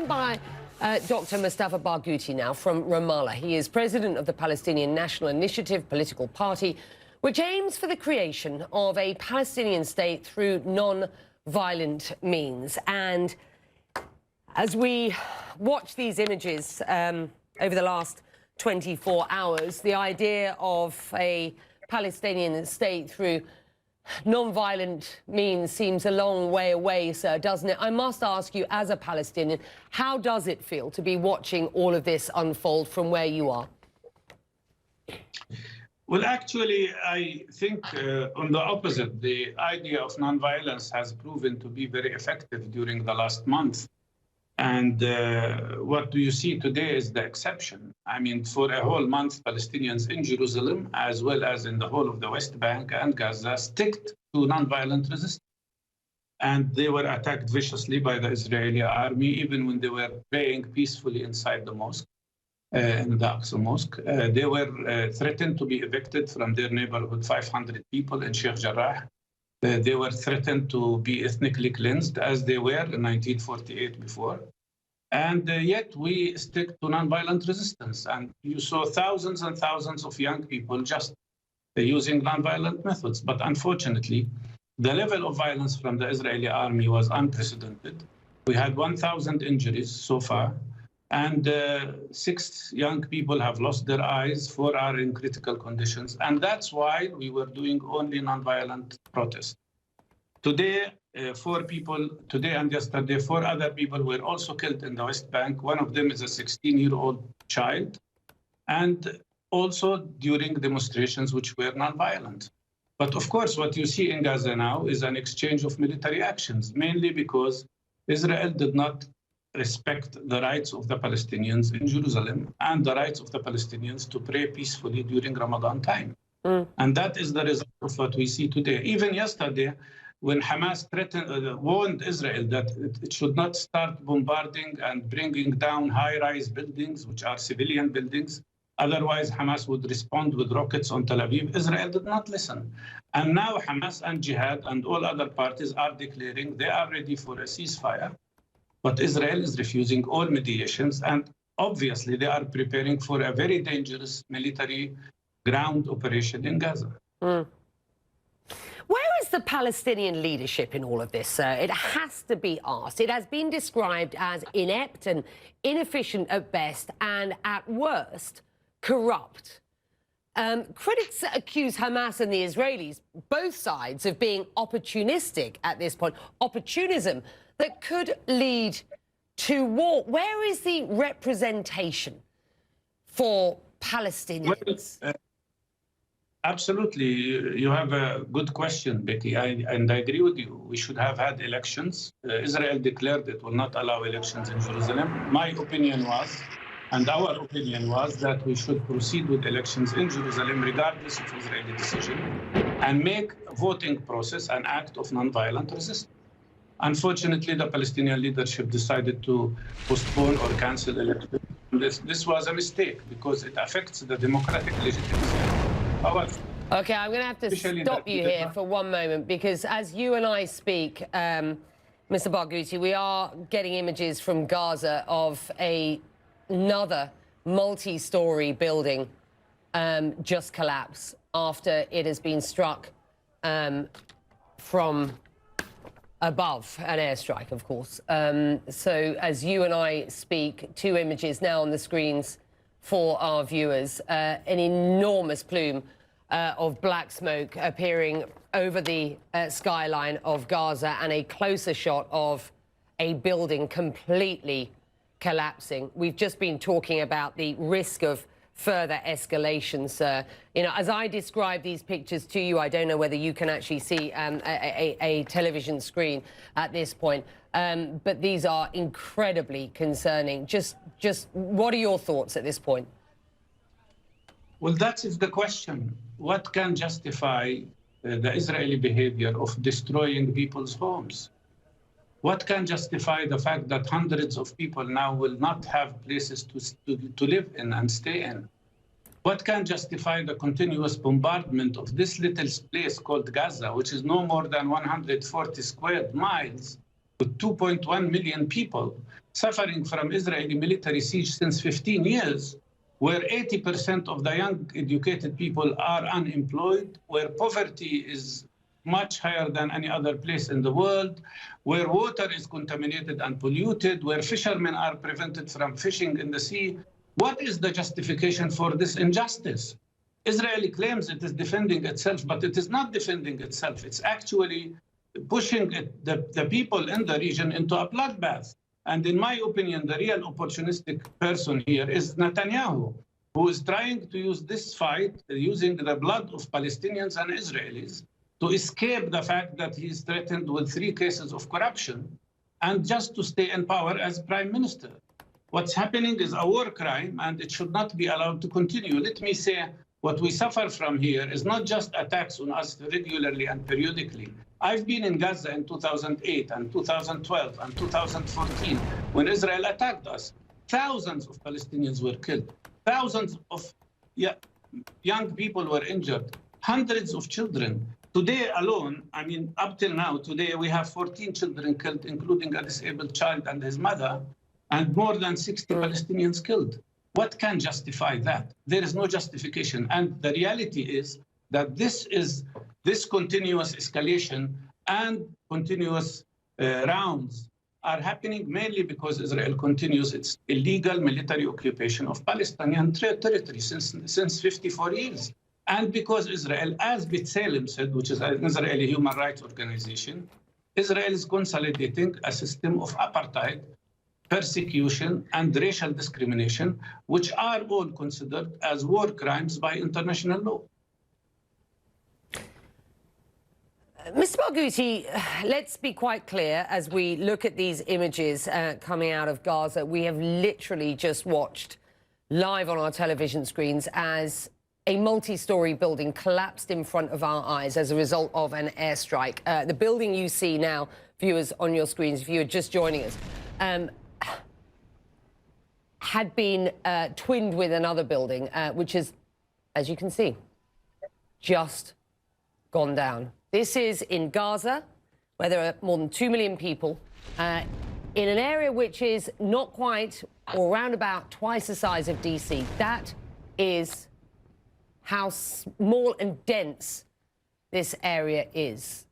joined by Dr. Mustafa Barghouti now from Ramallah. He is president of the Palestinian National Initiative political party, which aims for the creation of a Palestinian state through non-violent means. And as we watch these images over the last 24 hours, the idea of a Palestinian state through non-violent means seems a long way away, sir, doesn't it? I must ask you, as a Palestinian, how does it feel to be watching all of this unfold from where you are? Well, actually, I think on the opposite, the idea of non-violence has proven to be very effective during the last month. And what do you see today is the exception. I mean, for a whole month, Palestinians in Jerusalem, as well as in the whole of the West Bank and Gaza, stuck to nonviolent resistance. And they were attacked viciously by the Israeli army, even when they were praying peacefully inside the mosque, in the Aqsa Mosque. They were threatened to be evicted from their neighborhood, 500 people in Sheikh Jarrah. They were threatened to be ethnically cleansed, as they were in 1948 before. And yet we stick to nonviolent resistance. And you saw thousands and thousands of young people just using nonviolent methods. But unfortunately, the level of violence from the Israeli army was unprecedented. We had 1,000 injuries so far. And 6 young people have lost their eyes, 4 are in critical conditions. And that's why we were doing only nonviolent protests. Today, 4 people, today and yesterday, 4 other people were also killed in the West Bank. One of them is a 16-year-old child. And also during demonstrations which were nonviolent. But of course, what you see in Gaza now is an exchange of military actions, mainly because Israel did not respect the rights of the Palestinians in Jerusalem and the rights of the Palestinians to pray peacefully during Ramadan time. And that is the result of what we see today. Even yesterday, when Hamas warned Israel that it should not start bombarding and bringing down high-rise buildings, which are civilian buildings, otherwise Hamas would respond with rockets on Tel Aviv, Israel did not listen. And now Hamas and Jihad and all other parties are declaring they are ready for a ceasefire. But Israel is refusing all mediations, and obviously they are preparing for a very dangerous military ground operation in Gaza. Where is the Palestinian leadership in all of this, sir? It has to be asked. It has been described as inept and inefficient at best, and at worst, corrupt. Critics accuse Hamas and the Israelis, both sides, of being opportunistic at this point. Opportunism that could lead to war. Where is the representation for Palestinians? Well, absolutely. You have a good question, Becky, and I agree with you. We should have had elections. Israel declared it will not allow elections in Jerusalem. My opinion was, and our opinion was, that we should proceed with elections in Jerusalem regardless of Israeli decision and make a voting process an act of nonviolent resistance. Unfortunately, the Palestinian leadership decided to postpone or cancel elections. This was a mistake because it affects the democratic legitimacy. However, okay, I'm going to have to stop you here for one moment, because as you and I speak, Mr. Barghouti, we are getting images from Gaza of another multi-story building just collapse after it has been struck from above, an airstrike, of course. So as you and I speak, 2 images now on the screens for our viewers, an enormous plume of black smoke appearing over the skyline of Gaza, and a closer shot of a building completely collapsing. We've just been talking about the risk of further escalation, sir. You know, as I describe these pictures to you, I don't know whether you can actually see a television screen at this point, but these are incredibly concerning. Just what are your thoughts at this point? Well, that is the question. What can justify the Israeli behavior of destroying people's homes? What can justify the fact that hundreds of people now will not have places to live in and stay in? What can justify the continuous bombardment of this little place called Gaza, which is no more than 140 square miles, with 2.1 million people? suffering from Israeli military siege since 15 years, where 80% of the young educated people are unemployed, where poverty is much higher than any other place in the world, where water is contaminated and polluted, where fishermen are prevented from fishing in the sea. What is the justification for this injustice? Israel claims it is defending itself, but it is not defending itself. It's actually pushing the people in the region into a bloodbath. And in my opinion, the real opportunistic person here is Netanyahu, who is trying to use this fight, using the blood of Palestinians and Israelis, to escape the fact that he is threatened with 3 cases of corruption and just to stay in power as prime minister. What's happening is a war crime, and it should not be allowed to continue. Let me say, what we suffer from here is not just attacks on us regularly and periodically. I've been in Gaza in 2008 and 2012 and 2014 when Israel attacked us. Thousands of Palestinians were killed. Thousands of young people were injured. Hundreds of children. Today alone, I mean, up till now, today we have 14 children killed, including a disabled child and his mother, and more than 60 Palestinians killed. What can justify that? There is no justification. And the reality is that this continuous escalation and continuous rounds are happening mainly because Israel continues its illegal military occupation of Palestinian territory since 54 years. And because Israel, as B'Tselem said, which is an Israeli human rights organization, Israel is consolidating a system of apartheid, persecution, and racial discrimination, which are all considered as war crimes by international law. Mr. Barghouti, let's be quite clear as we look at these images coming out of Gaza. We have literally just watched live on our television screens as a multi-story building collapsed in front of our eyes as a result of an airstrike. The building you see now, viewers on your screens, if you are just joining us, had been twinned with another building, which is, as you can see, just gone down. This is in Gaza, where there are more than 2 million people, in an area which is not quite or around about twice the size of DC. That is how small and dense this area is.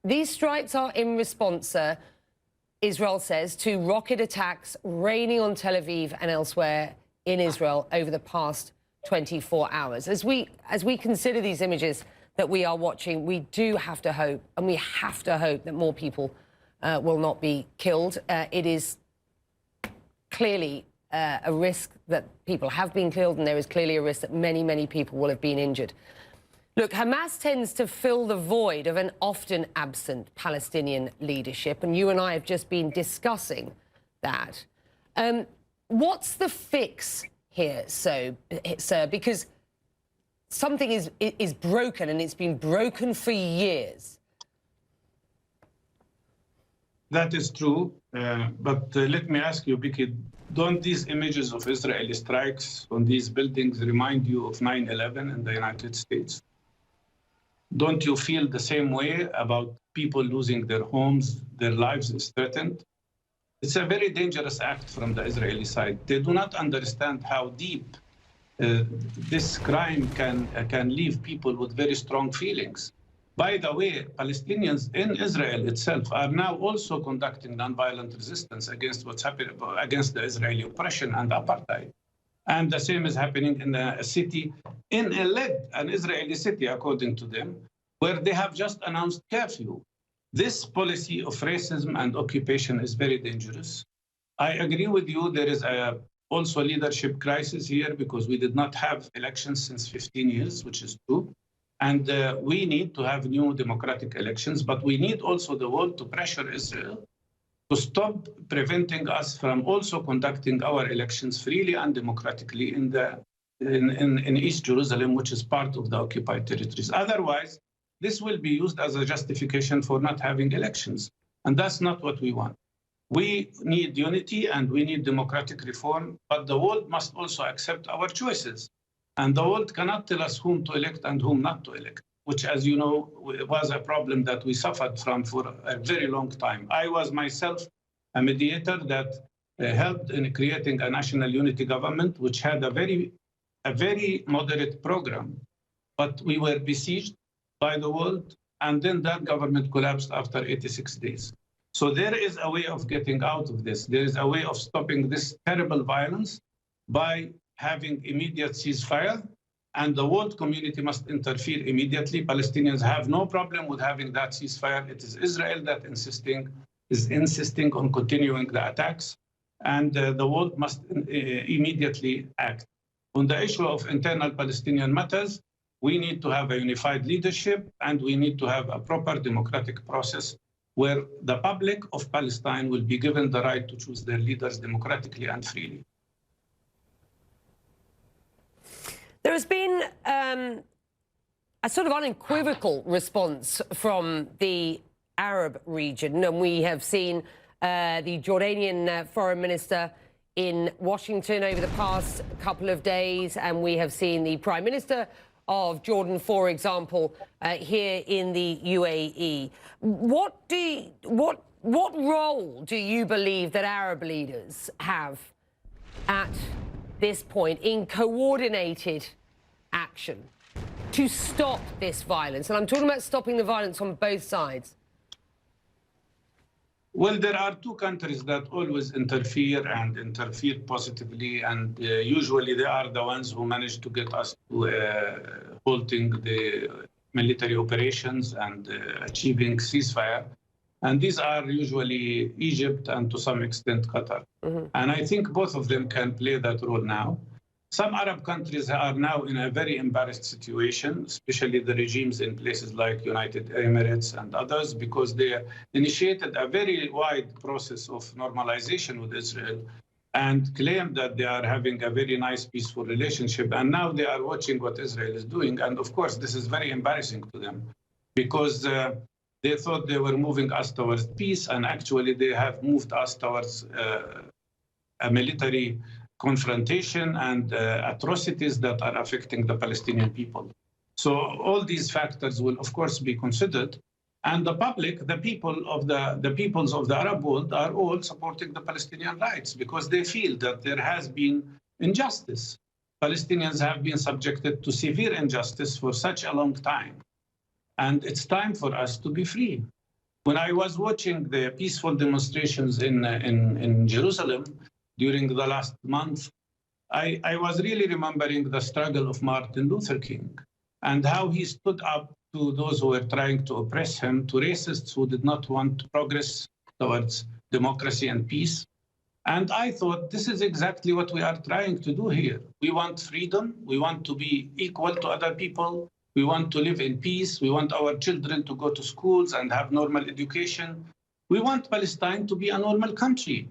These strikes are in response, sir, Israel says, to rocket attacks raining on Tel Aviv and elsewhere in Israel over the past 24 hours. As we consider these images that we are watching, we do have to hope, and we have to hope that more people will not be killed. It is clearly a risk that people have been killed, and there is clearly a risk that many, many people will have been injured. Look, Hamas tends to fill the void of an often absent Palestinian leadership, and you and I have just been discussing that. What's the fix here, sir? Because something is broken, and it's been broken for years. That is true, but let me ask you, Becky, don't these images of Israeli strikes on these buildings remind you of 9/11 in the United States? Don't you feel the same way about people losing their homes, their lives is threatened? It's a very dangerous act from the Israeli side. They do not understand how deep this crime can leave people with very strong feelings. By the way, Palestinians in Israel itself are now also conducting nonviolent resistance against what's happening, against the Israeli oppression and apartheid. And the same is happening in a city, in an Israeli city, according to them, where they have just announced curfew. This policy of racism and occupation is very dangerous. I agree with you, there is also a leadership crisis here because we did not have elections since 15 years, which is true. And we need to have new democratic elections, but we need also the world to pressure Israel to stop preventing us from also conducting our elections freely and democratically in East Jerusalem, which is part of the occupied territories. Otherwise, this will be used as a justification for not having elections. And that's not what we want. We need unity and we need democratic reform, but the world must also accept our choices. And the world cannot tell us whom to elect and whom not to elect, which, as you know, was a problem that we suffered from for a very long time. I was myself a mediator that helped in creating a national unity government, which had a very moderate program. But we were besieged by the world, and then that government collapsed after 86 days. So there is a way of getting out of this. There is a way of stopping this terrible violence by having immediate ceasefire, and the world community must interfere immediately. Palestinians have no problem with having that ceasefire. It is Israel that is insisting on continuing the attacks, and the world must immediately act. On the issue of internal Palestinian matters, we need to have a unified leadership, and we need to have a proper democratic process where the public of Palestine will be given the right to choose their leaders democratically and freely. There has been a sort of unequivocal response from the Arab region, and we have seen the Jordanian foreign minister in Washington over the past couple of days, and we have seen the Prime Minister of Jordan, for example, here in the UAE. What role do you believe that Arab leaders have at this point in coordinated action to stop this violence? And I'm talking about stopping the violence on both sides. Well, there are two countries that always interfere and interfere positively, and usually they are the ones who manage to get us to halting the military operations and achieving ceasefire. And these are usually Egypt and to some extent Qatar. And I think both of them can play that role now. Some Arab countries are now in a very embarrassed situation, especially the regimes in places like United Emirates and others, because they initiated a very wide process of normalization with Israel and claimed that they are having a very nice, peaceful relationship. And now they are watching what Israel is doing. And of course, this is very embarrassing to them because they thought they were moving us towards peace, and actually they have moved us towards a military confrontation and atrocities that are affecting the Palestinian people. So all these factors will, of course, be considered. And the public, the peoples of the Arab world are all supporting the Palestinian rights because they feel that there has been injustice. Palestinians have been subjected to severe injustice for such a long time. And it's time for us to be free. When I was watching the peaceful demonstrations in Jerusalem during the last month, I was really remembering the struggle of Martin Luther King and how he stood up to those who were trying to oppress him, to racists who did not want progress towards democracy and peace. And I thought, this is exactly what we are trying to do here. We want freedom. We want to be equal to other people. We want to live in peace. We want our children to go to schools and have normal education. We want Palestine to be a normal country.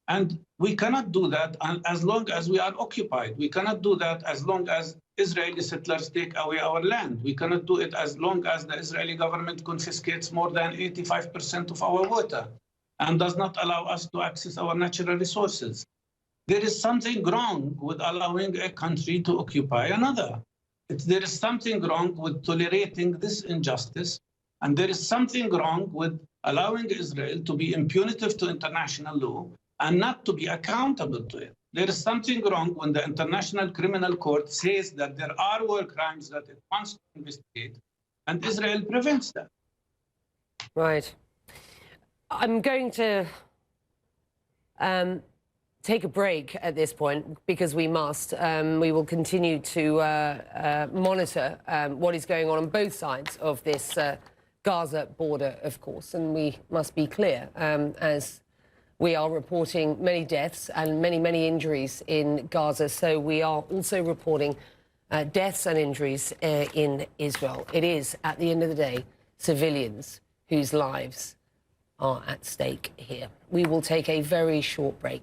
And we cannot do that as long as we are occupied. We cannot do that as long as Israeli settlers take away our land. We cannot do it as long as the Israeli government confiscates more than 85% of our water and does not allow us to access our natural resources. There is something wrong with allowing a country to occupy another. There is something wrong with tolerating this injustice, and there is something wrong with allowing Israel to be impunitive to international law and not to be accountable to it. There is something wrong when the International Criminal Court says that there are war crimes that it wants to investigate, and Israel prevents that. Right. I'm going to take a break at this point because we must. We will continue to monitor what is going on both sides of this Gaza border, of course, and we must be clear as we are reporting many deaths and many injuries in Gaza. So we are also reporting deaths and injuries in Israel. It is, at the end of the day, civilians whose lives are at stake here. We will take a very short break.